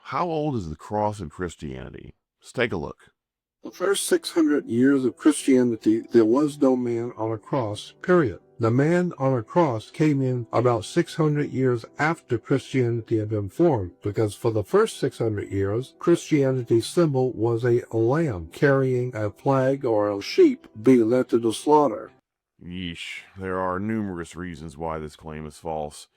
how old is the cross in Christianity? Let's take a look. The first 600 years of Christianity, there was no man on a cross, period. The man on a cross came in about 600 years after Christianity had been formed, because for the first 600 years, Christianity's symbol was a lamb carrying a flag or a sheep being led to the slaughter. Yeesh, there are numerous reasons why this claim is false.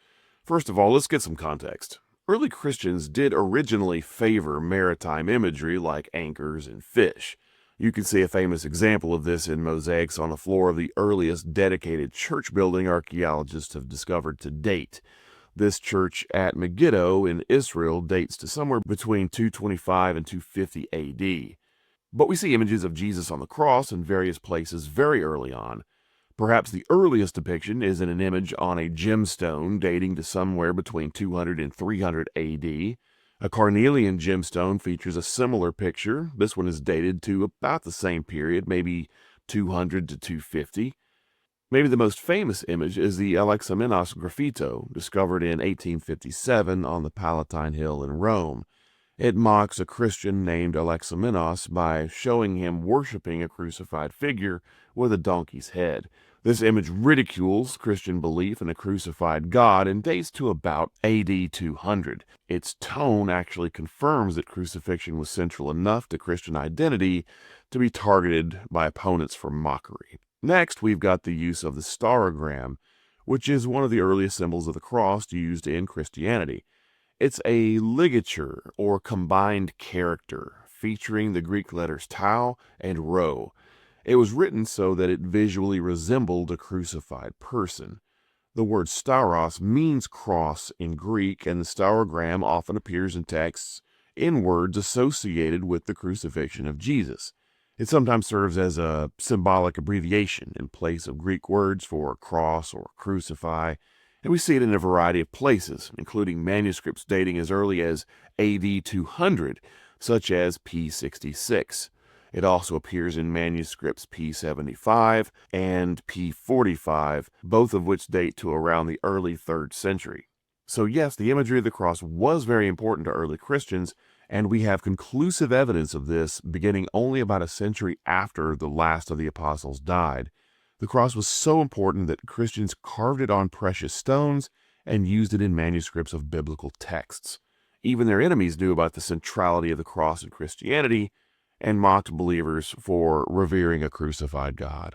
First of all, let's get some context. Early Christians did originally favor maritime imagery like anchors and fish. You can see a famous example of this in mosaics on the floor of the earliest dedicated church building archaeologists have discovered to date. This church at Megiddo in Israel dates to somewhere between 225 and 250 AD. But we see images of Jesus on the cross in various places very early on. Perhaps the earliest depiction is in an image on a gemstone dating to somewhere between 200 and 300 AD. A carnelian gemstone features a similar picture. This one is dated to about the same period, maybe 200 to 250. Maybe the most famous image is the Alexamenos Greffito, discovered in 1857 on the Palatine Hill in Rome. It mocks a Christian named Alexamenos by showing him worshiping a crucified figure with a donkey's head. This image ridicules Christian belief in a crucified God and dates to about AD 200. Its tone actually confirms that crucifixion was central enough to Christian identity to be targeted by opponents for mockery. Next, we've got the use of the starogram, which is one of the earliest symbols of the cross used in Christianity. It's a ligature or combined character featuring the Greek letters tau and rho. It was written so that it visually resembled a crucified person. The word stauros means cross in Greek, and the starogram often appears in texts in words associated with the crucifixion of Jesus. It sometimes serves as a symbolic abbreviation in place of Greek words for cross or crucify, and we see it in a variety of places, including manuscripts dating as early as AD 200, such as P66. It also appears in manuscripts P75 and P45, both of which date to around the early 3rd century. So yes, the imagery of the cross was very important to early Christians, and we have conclusive evidence of this beginning only about a century after the last of the apostles died. The cross was so important that Christians carved it on precious stones and used it in manuscripts of biblical texts. Even their enemies knew about the centrality of the cross in Christianity and mocked believers for revering a crucified God.